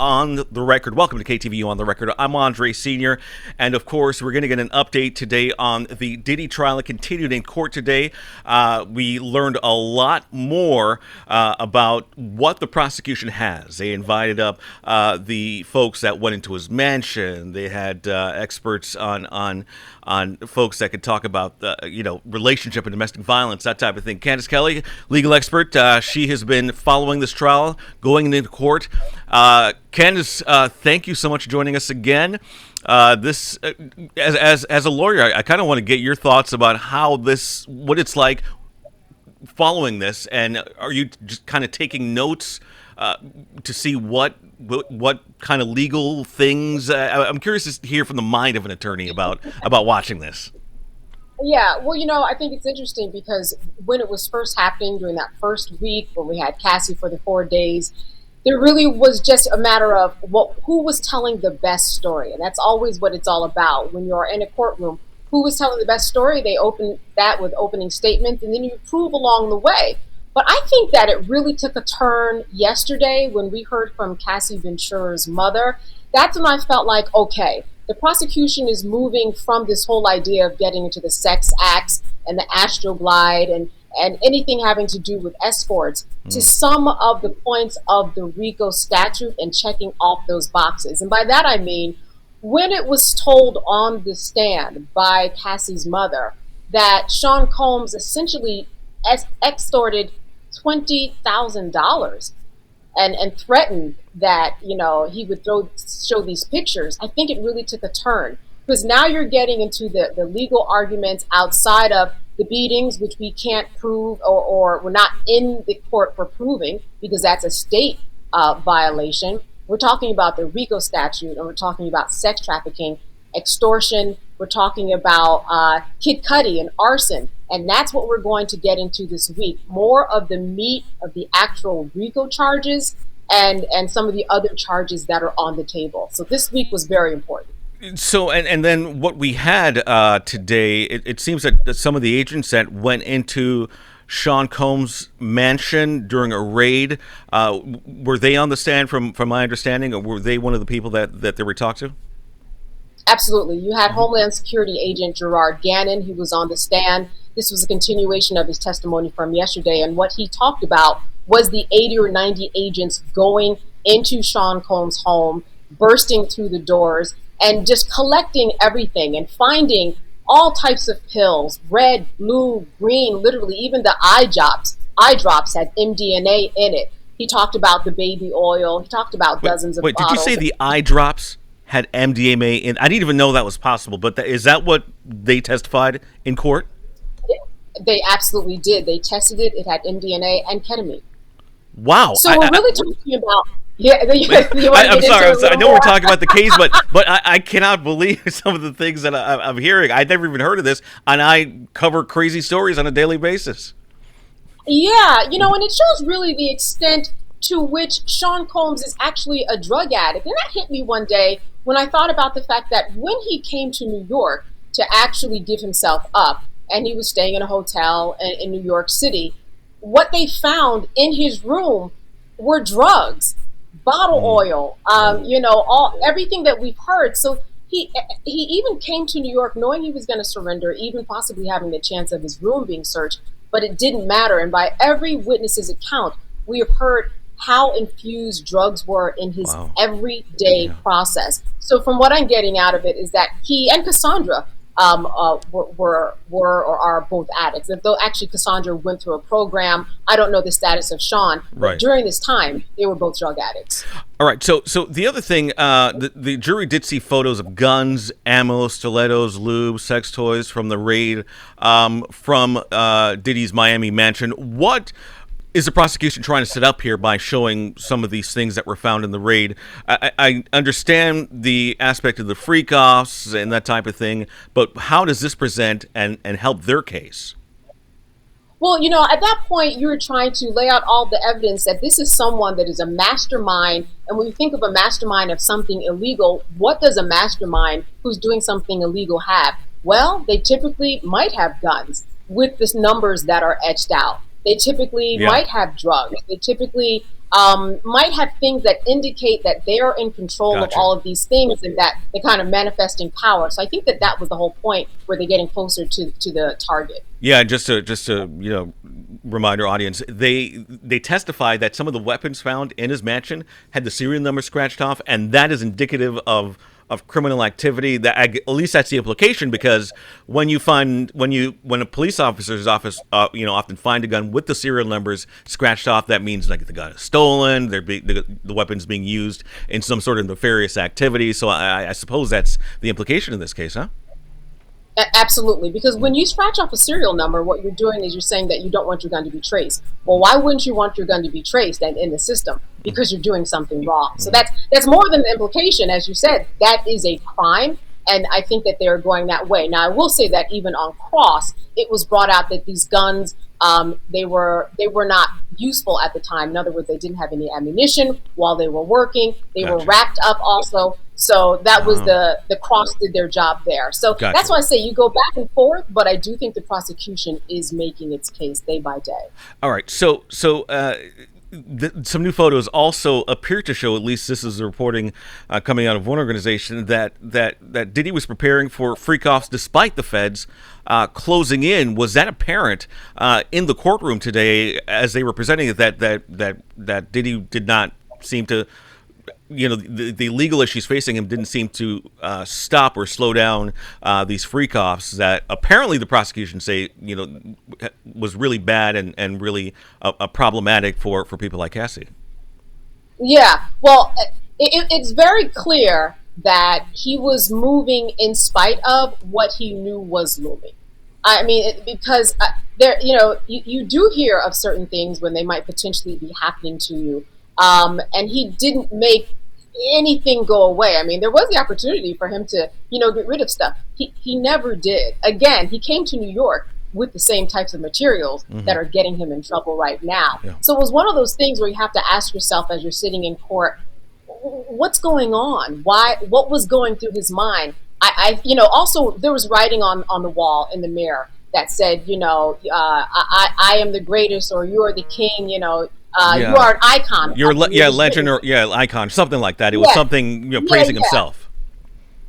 On the Record. Welcome to KTVU On the Record. I'm Andre Sr., and of course, we're going to get an update today on the Diddy trial. It continued in court today. We learned a lot more about what the prosecution has. They invited up the folks that went into his mansion. They had experts on folks that could talk about relationship and domestic violence, that type of thing. Candace Kelley, legal expert, she has been following this trial going into court. Candace, thank you so much for joining us again. As a lawyer, I kind of want to get your thoughts about what it's like following this, and are you just kind of taking notes to see what kind of legal things? I'm curious to hear from the mind of an attorney about watching this. Yeah, well, I think it's interesting because when it was first happening during that first week when we had Cassie for the 4 days, there really was just a matter of who was telling the best story. And that's always what it's all about. When you're in a courtroom, who was telling the best story? They open that with opening statements, and then you prove along the way. But I think that it really took a turn yesterday when we heard from Cassie Ventura's mother. That's when I felt like, okay, the prosecution is moving from this whole idea of getting into the sex acts and the astroglide and anything having to do with escorts to some of the points of the RICO statute and checking off those boxes. And by that I mean, when it was told on the stand by Cassie's mother that Sean Combs essentially extorted $20,000 and threatened that, he would show these pictures, I think it really took a turn. Because now you're getting into the legal arguments outside of the beatings, which we can't prove or we're not in the court for proving because that's a state violation. We're talking about the RICO statute, and we're talking about sex trafficking, extortion. We're talking about Kid Cudi and arson. And that's what we're going to get into this week. More of the meat of the actual RICO charges and some of the other charges that are on the table. So this week was very important. So, and then what we had today, it seems that some of the agents that went into Sean Combs' mansion during a raid, were they on the stand from my understanding, or were they one of the people that they were talked to? Absolutely. You had Homeland Security agent Gerard Gannon. He was on the stand. This was a continuation of his testimony from yesterday. And what he talked about was the 80 or 90 agents going into Sean Combs' home, bursting through the doors, and just collecting everything and finding all types of pills, red, blue, green, literally even the eye drops had MDMA in it. He talked about the baby oil. He talked about dozens of bottles. Did you say the eye drops had MDMA in? I didn't even know that was possible, but is that what they testified in court? They absolutely did. They tested it. It had MDMA and ketamine. Wow. So we're really talking about... Yeah, I'm sorry. I know we're talking about the case, but I cannot believe some of the things that I'm hearing. I'd never even heard of this, and I cover crazy stories on a daily basis. Yeah, and it shows really the extent to which Sean Combs is actually a drug addict. And that hit me one day when I thought about the fact that when he came to New York to actually give himself up, and he was staying in a hotel in New York City, what they found in his room were drugs. Bottle oil, everything that we've heard. So he even came to New York knowing he was going to surrender, even possibly having the chance of his room being searched, but it didn't matter. And by every witness's account, we have heard how infused drugs were in his everyday process. So from what I'm getting out of it is that he and Cassandra were or are both addicts. Though actually Cassandra went through a program. I don't know the status of Sean, but during this time, they were both drug addicts. All right. So the other thing, the jury did see photos of guns, ammo, stilettos, lube, sex toys from the raid from Diddy's Miami mansion. What is the prosecution trying to set up here by showing some of these things that were found in the raid? I understand the aspect of the freak-offs and that type of thing, but how does this present and help their case? Well, at that point, you're trying to lay out all the evidence that this is someone that is a mastermind. And when you think of a mastermind of something illegal, what does a mastermind who's doing something illegal have? Well, they typically might have guns with the numbers that are etched out. They typically might have drugs. They typically might have things that indicate that they are in control of Gotcha. all of these things and that they're kind of manifesting power. So I think that that was the whole point where they're getting closer to the target. Yeah, and just to remind our audience, they testified that some of the weapons found in his mansion had the serial number scratched off, and that is indicative of criminal activity. That at least that's the implication, because when a police officer's office often find a gun with the serial numbers scratched off, that means like the gun is stolen. The weapon's being used in some sort of nefarious activity. So I suppose that's the implication in this case, huh? Absolutely, because when you scratch off a serial number, what you're doing is you're saying that you don't want your gun to be traced. Well, why wouldn't you want your gun to be traced and in the system? Because you're doing something wrong. So that's more than the implication, as you said. That is a crime, and I think that they're going that way. Now, I will say that even on cross, it was brought out that these guns they were not useful at the time. In other words, they didn't have any ammunition while they were working. They were wrapped up also. So that was the cross did their job there. So that's why I say you go back and forth, but I do think the prosecution is making its case day by day. All right. So some new photos also appear to show, at least this is the reporting coming out of one organization, that Diddy was preparing for freak-offs despite the feds closing in. Was that apparent in the courtroom today as they were presenting it, that Diddy did not seem to, the legal issues facing him didn't seem to stop or slow down these freak-offs that apparently the prosecution say, was really bad and really problematic for people like Cassie? Yeah, well, it's very clear that he was moving in spite of what he knew was looming. I mean, because you do hear of certain things when they might potentially be happening to you. And he didn't make anything go away. I mean, there was the opportunity for him to, get rid of stuff. He never did. Again, he came to New York with the same types of materials that are getting him in trouble right now. Yeah. So it was one of those things where you have to ask yourself as you're sitting in court, what's going on? What was going through his mind? Also there was writing on the wall in the mirror that said, I am the greatest, or you are the king, you are an icon. You're legend or icon, something like that. It was something praising himself.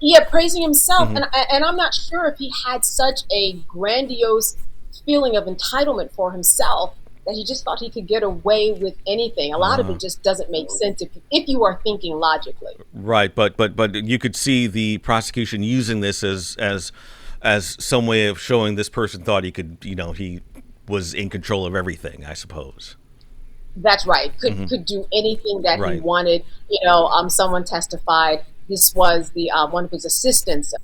Yeah, praising himself, and I'm not sure if he had such a grandiose feeling of entitlement for himself that he just thought he could get away with anything. A lot of it just doesn't make sense if you are thinking logically. Right, but you could see the prosecution using this as some way of showing this person thought he could, he was in control of everything, I suppose. That's right. Could do anything that he wanted. Someone testified. This was the one of his assistants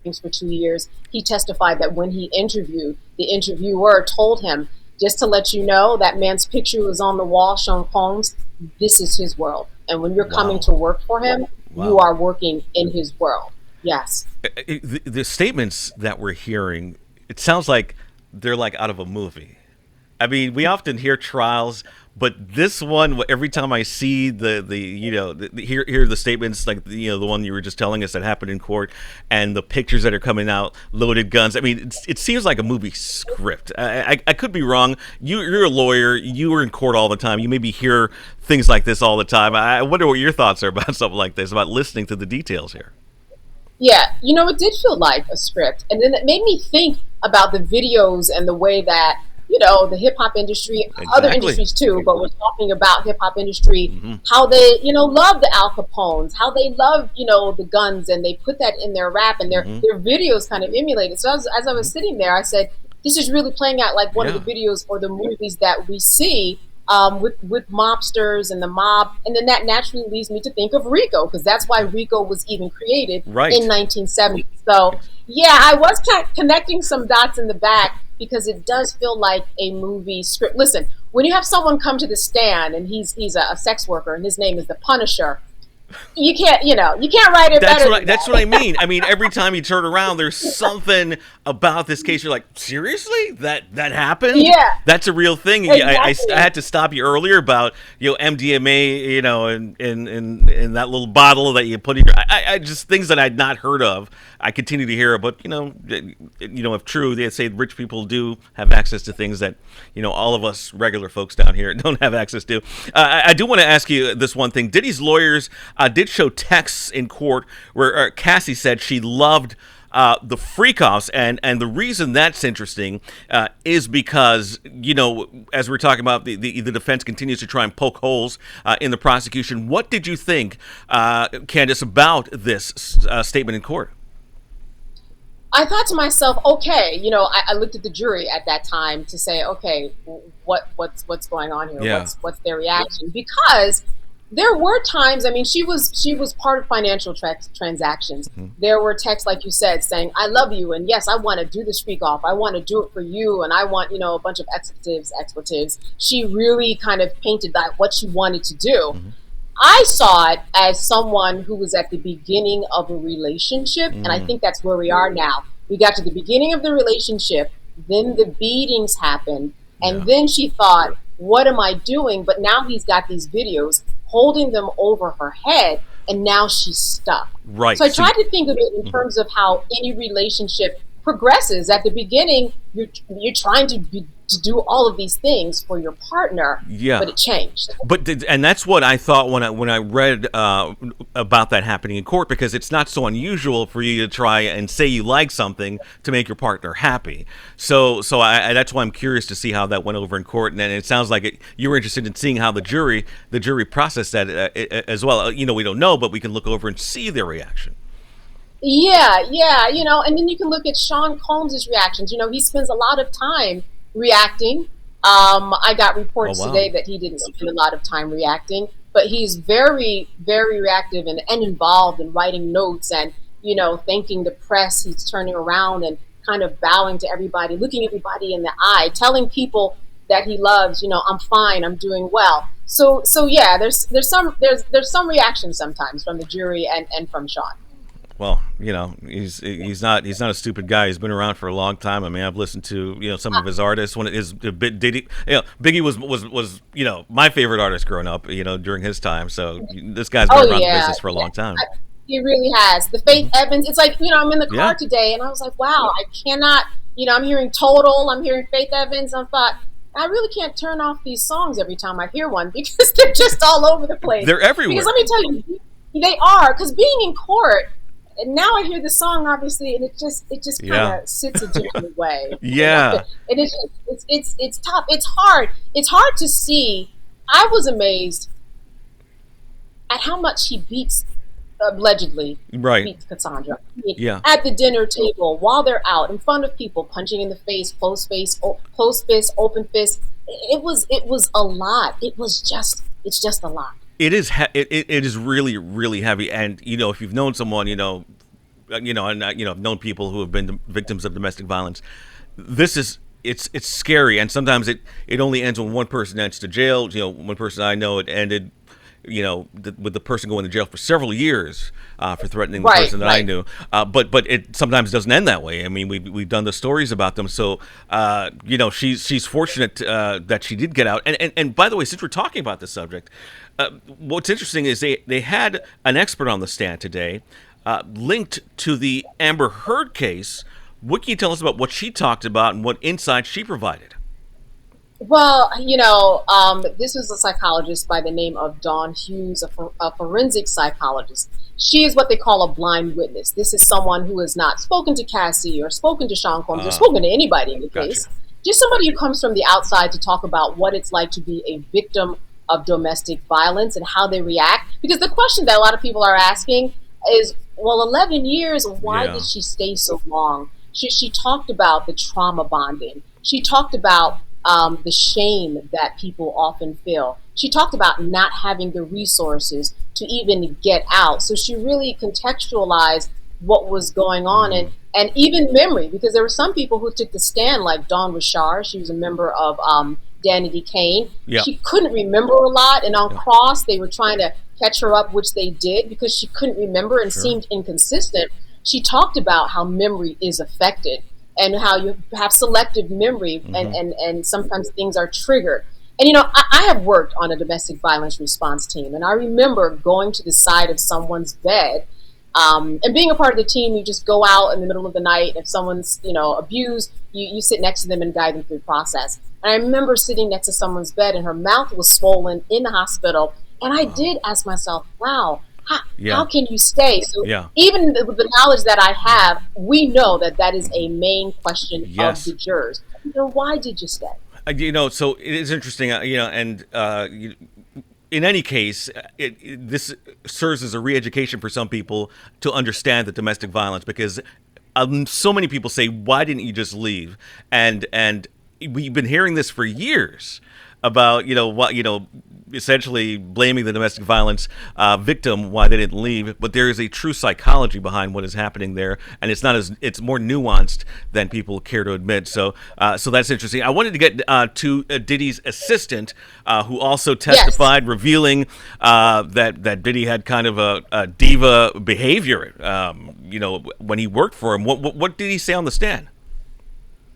for 2 years. He testified that when he interviewed, the interviewer told him, just to let you know, that man's picture was on the wall, Sean Combs. This is his world. And when you're coming to work for him, you are working in his world. Yes. The statements that we're hearing, it sounds like they're like out of a movie. I mean, we often hear trials, but this one, every time I see hear the statements, like the one you were just telling us that happened in court, and the pictures that are coming out, loaded guns. I mean, it seems like a movie script. I could be wrong. You're a lawyer. You were in court all the time. You maybe hear things like this all the time. I wonder what your thoughts are about something like this, about listening to the details here. Yeah, it did feel like a script, and then it made me think about the videos and the way that the hip hop industry, other industries too, but we're talking about hip hop industry, how they, love the Al Capones, how they love, the guns, and they put that in their rap, and their videos kind of emulated. So as I was sitting there, I said, this is really playing out like one of the videos or the movies that we see with mobsters and the mob. And then that naturally leads me to think of RICO, because that's why RICO was even created in 1970. So yeah, I was connecting some dots in the back, because it does feel like a movie script. Listen, when you have someone come to the stand and he's a sex worker and his name is the Punisher, You can't, you can't write it better than That's what I that. mean. I mean, every time you turn around, there's something about this case. You're like, seriously, that happened? Yeah, That's a real thing. I exactly. had to stop you earlier about MDMA, in that little bottle that you put in your. I just things that I'd not heard of. I continue to hear, but if true, they say rich people do have access to things that all of us regular folks down here don't have access to. I do want to ask you this one thing. Diddy's lawyers did show texts in court where Cassie said she loved the freak-offs, and the reason that's interesting is because as we're talking about, the defense continues to try and poke holes in the prosecution. What did you think, Candace, about this statement in court? I thought to myself, okay, I looked at the jury at that time to say, okay, what's going on here? Yeah. What's their reaction? Because there were times, I mean, she was part of financial transactions. There were texts, like you said, saying, I love you, and yes, I want to do the streak off. I want to do it for you, and I want, a bunch of expletives. She really kind of painted that what she wanted to do. I saw it as someone who was at the beginning of a relationship, and I think that's where we are now. We got to the beginning of the relationship, then the beatings happened, Yeah. and then she thought, what am I doing? But now he's got these videos holding them over her head, and now she's stuck. Right. So I See, tried to think of it in terms of how any relationship progresses. At the beginning, you're trying to do all of these things for your partner, yeah. but it changed. And that's what I thought when I read about that happening in court, because it's not so unusual for you to try and say you like something to make your partner happy. So that's why I'm curious to see how that went over in court. And it sounds like you were interested in seeing how the jury processed that as well. We don't know, but we can look over and see their reaction. Yeah, and then you can look at Sean Combs's reactions. He spends a lot of time reacting. I got Oh reports wow. today that he didn't spend a lot of time reacting, but he's very, very reactive and involved in writing notes and, thanking the press. He's turning around and kind of bowing to everybody, looking everybody in the eye, telling people that he loves, I'm fine, I'm doing well. So yeah, there's some reaction sometimes from the jury and from Sean. Well, he's not a stupid guy. He's been around for a long time. I mean, I've listened to some of his artists. When it is Diddy, Biggie was my favorite artist growing up. During his time. So this guy's been Oh around the yeah, business for a long time. he really has. The Faith Evans. It's like I'm in the Yeah. car today, and I was like, wow, I cannot. I'm hearing Total. I'm hearing Faith Evans. I thought I really can't turn off these songs every time I hear one because they're just all over the place. They're Because everywhere. let me tell you, they are. Because being in court, and now I hear the song obviously, and it just kind Yeah. of sits a different way. Yeah. And it's tough. It's hard. It's hard to see. I was amazed at how much he beats allegedly Right. beats Cassandra. I mean, Yeah. at the dinner table, while they're out in front of people, punching in the face, closed fist, open fist. It was a lot. It's just a lot. It is. It is really, really heavy. And if you've known someone, and I've known people who have been victims of domestic violence. This is it's scary, and sometimes it only ends when one person ends to jail. One person I know, it ended, with the person going to jail for several years for threatening the Right, person that I right. knew. But it sometimes doesn't end that way. I mean, we've done the stories about them. So she's fortunate that she did get out. And by the way, since we're talking about this subject, what's interesting is they had an expert on the stand today, linked to the Amber Heard case. What can you tell us about what she talked about and what insight she provided? Well, this was a psychologist by the name of Dawn Hughes, a forensic psychologist. She is what they call a blind witness. This is someone who has not spoken to Cassie or spoken to Sean Combs or spoken to anybody in the Gotcha. case. Just somebody who comes from the outside to talk about what it's like to be a victim of domestic violence and how they react. Because the question that a lot of people are asking is, well, 11 years, why Yeah. did she stay so long? She talked about the trauma bonding. She talked about the shame that people often feel. She talked about not having the resources to even get out. So she really contextualized what was going on and even memory, because there were some people who took the stand, like Dawn Rashar. She was a member of Danity Kane. Yeah. She couldn't remember a lot, and on cross they were trying to catch her up, which they did, because she couldn't remember and Sure. seemed inconsistent. She talked about how memory is affected and how you have selective memory, and sometimes things are triggered. And I have worked on a domestic violence response team, and I remember going to the side of someone's bed, and being a part of the team. You just go out in the middle of the night. If someone's abused, you sit next to them and guide them through the process. And I remember sitting next to someone's bed, and her mouth was swollen in the hospital, and I did ask myself, wow, how can you stay? So even with the knowledge that I have, we know that is a main question of the jurors. Why did you stay? So it is interesting, and in any case, this serves as a re-education for some people to understand the domestic violence, because so many people say, "Why didn't you just leave?" And we've been hearing this for years about essentially blaming the domestic violence victim why they didn't leave, but there is a true psychology behind what is happening there, and it's more nuanced than people care to admit. So that's interesting. I wanted to get to Diddy's assistant, who also testified, revealing that Diddy had kind of a diva behavior, when he worked for him. What did he say on the stand?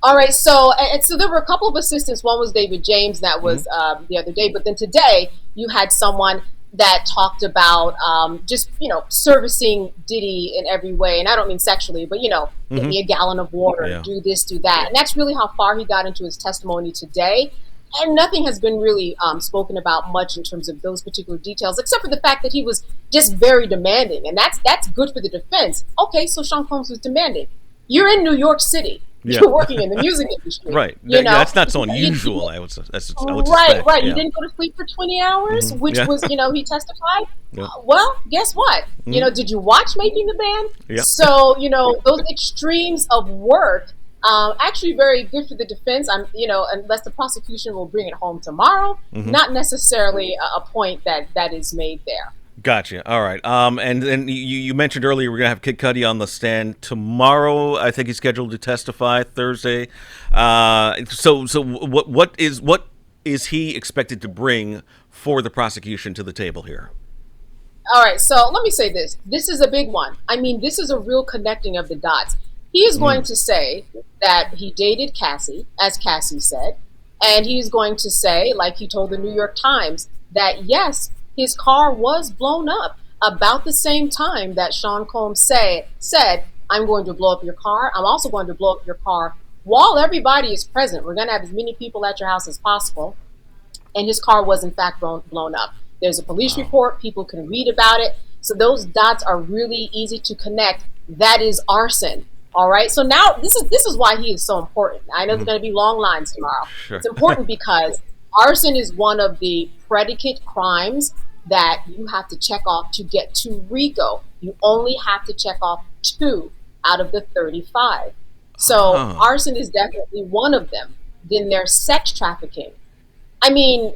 All right, so there were a couple of assistants. One was David James, that was the other day. But then today, you had someone that talked about just servicing Diddy in every way, and I don't mean sexually, but get me a gallon of water, do this, do that, and that's really how far he got into his testimony today. And nothing has been really spoken about much in terms of those particular details, except for the fact that he was just very demanding, and that's good for the defense. Okay, so Sean Combs was demanding. You're in New York City. You're working in the music industry, right? That's not so unusual. I would suspect. Right. You didn't go to sleep for 20 hours, which was, he testified. Well, guess what? Did you watch Making the Band? So, those extremes of work, actually very good for the defense. Unless the prosecution will bring it home tomorrow, not necessarily a point that is made there. Gotcha. All right. And then you mentioned earlier we're gonna have Kid Cudi on the stand tomorrow. I think he's scheduled to testify Thursday. So what is he expected to bring for the prosecution to the table here? All right. So let me say this. This is a big one. I mean, this is a real connecting of the dots. He is going to say that he dated Cassie, as Cassie said, and he's going to say, like he told the New York Times, that yes, his car was blown up about the same time that Sean Combs said, I'm going to blow up your car. I'm also going to blow up your car while everybody is present. We're going to have as many people at your house as possible. And his car was, in fact, blown up. There's a police report. People can read about it. So those dots are really easy to connect. That is arson. All right. So now this is why he is so important. I know there's going to be long lines tomorrow. Sure. It's important because arson is one of the predicate crimes that you have to check off to get to RICO. You only have to check off 2 out of the 35. So arson is definitely one of them. Then there's sex trafficking. I mean,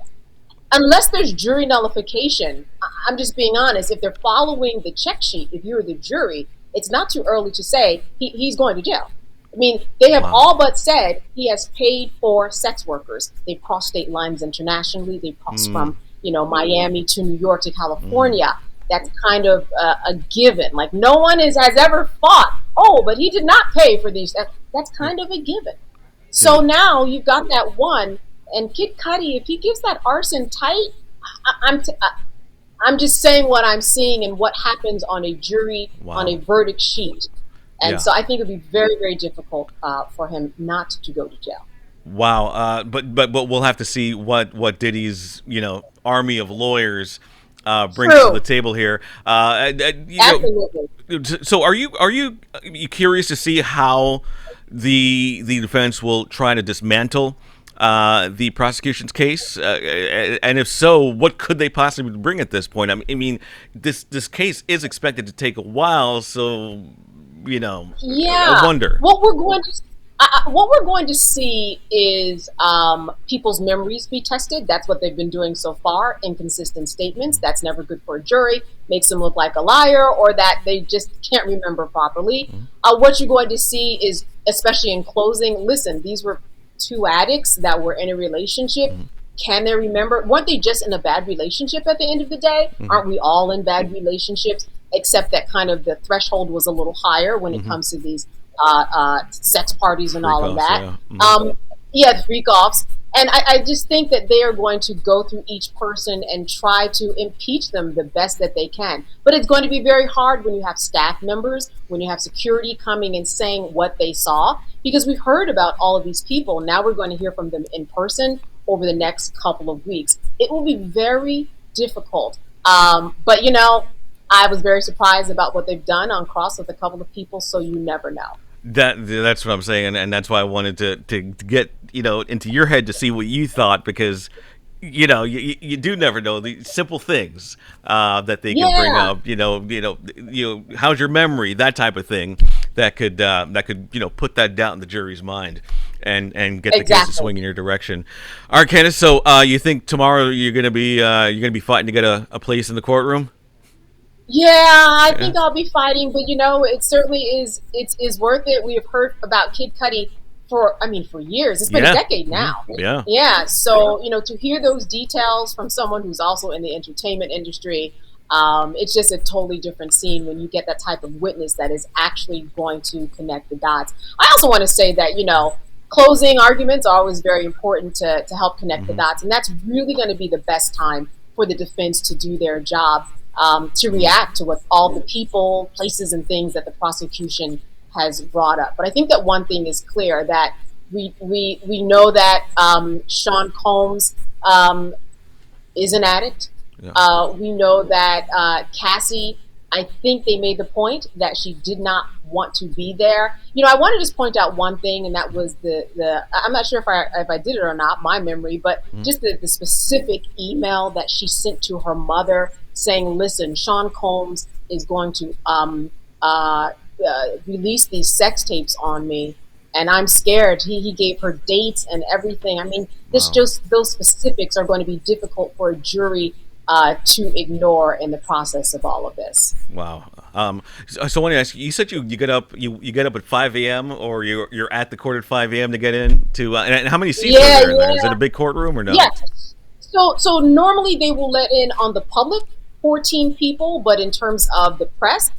unless there's jury nullification, I'm just being honest, if they're following the check sheet, if you're the jury, it's not too early to say he's going to jail. I mean, they have all but said he has paid for sex workers. They've crossed state lines internationally. They've crossed from, Miami to New York to California. That's kind of a given. Like, no one has ever thought, but he did not pay for these. That's kind of a given. So now you've got that one. And Kid Cudi, if he gives that arson tight, I'm just saying what I'm seeing and what happens on a jury, on a verdict sheet. And so I think it would be very, very difficult for him not to go to jail. Wow. But we'll have to see what Diddy's, army of lawyers brings to the table here. Absolutely. So are you curious to see how the defense will try to dismantle the prosecution's case, and if so, what could they possibly bring at this point? I mean, this case is expected to take a while, so I wonder. What we're going to see is people's memories be tested. That's what they've been doing so far. Inconsistent statements. That's never good for a jury. Makes them look like a liar, or that they just can't remember properly. What you're going to see is, especially in closing, listen, these were 2 addicts that were in a relationship. Can they remember? Weren't they just in a bad relationship at the end of the day? Hmm. Aren't we all in bad relationships? Except that kind of the threshold was a little higher when it Hmm. comes to these sex parties and Freak all of offs, that. yeah. Hmm. Um, yeah, the freak offs. And I just think that they are going to go through each person and try to impeach them the best that they can. But it's going to be very hard when you have staff members, when you have security coming and saying what they saw, because we've heard about all of these people. Now we're going to hear from them in person over the next couple of weeks. It will be very difficult. But, I was very surprised about what they've done on Cross with a couple of people, so you never know. That's what I'm saying, and that's why I wanted to get into your head to see what you thought, because you do never know the simple things that they can bring Yeah, up. How's your memory, that type of thing that could put that doubt in the jury's mind and get the case to exactly. swing in your direction. All right, Candace. So you think tomorrow you're gonna be fighting to get a place in the courtroom? Yeah, I Yeah. think I'll be fighting, but it certainly is worth it. We have heard about Kid Cudi for years. It's been a Yeah. decade Hmm. now. Yeah. Yeah, so to hear those details from someone who's also in the entertainment industry, it's just a totally different scene when you get that type of witness that is actually going to connect the dots. I also want to say that closing arguments are always very important to help connect the Hmm. dots, and that's really going to be the best time for the defense to do their job, to Hmm. react to what all the people, places, and things that the prosecution has brought up. But I think that one thing is clear, that we know that Sean Combs is an addict. Yeah. We know that Cassie, I think they made the point that she did not want to be there. I want to just point out one thing, and that was the I'm not sure if I did it or not, my memory, but Hmm. just the specific email that she sent to her mother saying, "Listen, Sean Combs is going to release these sex tapes on me, and I'm scared." He gave her dates and everything. I mean, this Wow. just those specifics are going to be difficult for a jury to ignore in the process of all of this. Wow. So I want to ask you. You said you get up you get up at 5 a.m., or you're at the court at 5 a.m. to get in to and how many seats are Yeah, there in there? Is it yeah, a big courtroom or no? yeah. So normally they will let in on the public 14 people, but in terms of the press,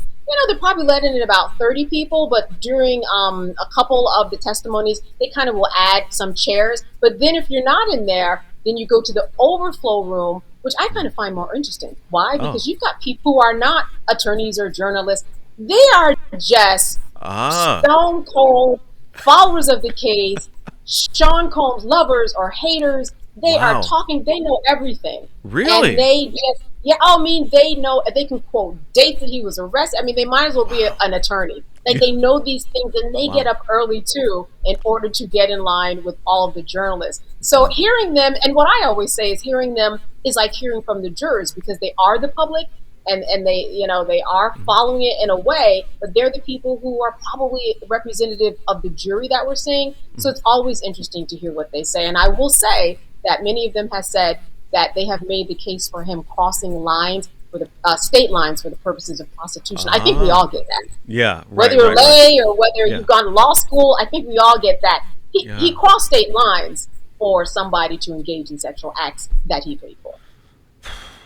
they probably let in about 30 people. But during a couple of the testimonies, they kind of will add some chairs. But then if you're not in there, then you go to the overflow room, which I kind of find more interesting. Why? Oh. Because you've got people who are not attorneys or journalists. They are just Ah. stone cold followers of the case, Sean Combs lovers or haters. They are Wow. talking, they know everything. And Really? they just, yeah, I mean, they know, they can quote dates that he was arrested. I mean, they might as well be Wow. an attorney. Like, Yeah. they know these things, and they get Wow. up early too in order to get in line with all of the journalists. So Wow. hearing them, and what I always say is hearing them is like hearing from the jurors, because they are the public, and they are Mhm. following it in a way, but they're the people who are probably representative of the jury that we're seeing. So Mhm. it's always interesting to hear what they say. And I will say that many of them have said that they have made the case for him crossing lines, for the state lines, for the purposes of prostitution. I think we Ah. all get that. Yeah. Whether Right. you're Right. Right. lay or whether Yeah. you've gone to law school, I think we all get that. He Yeah. crossed state lines for somebody to engage in sexual acts that he paid for.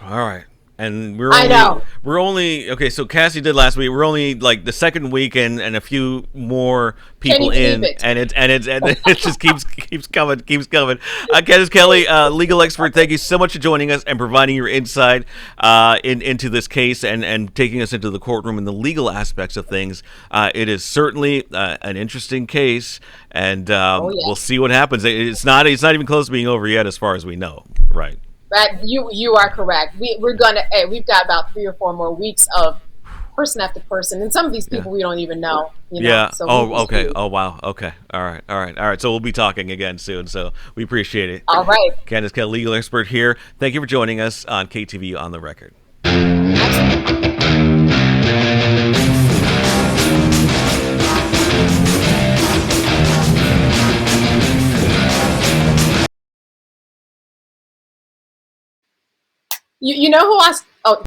All right. And I know. we're only okay. So Cassie did last week. We're only like the second weekend, and a few more Can people you believe in, it? and it just keeps coming. Candace Kelley, legal expert. Thank you so much for joining us and providing your insight into this case, and taking us into the courtroom and the legal aspects of things. It is certainly an interesting case, and Oh, we'll yes. see what happens. It's not even close to being over yet, as far as we know. Right. But you are correct. We're gonna. Hey, we've got about 3 or 4 more weeks of person after person, and some of these Yeah. people we don't even know. Yeah. So we Oh, will okay. see. Oh, wow. Okay. All right. All right. All right. So we'll be talking again soon. So we appreciate it. All right. Candace Kelley, legal expert here. Thank you for joining us on KTVU on the record. Absolutely. You know who I? Oh,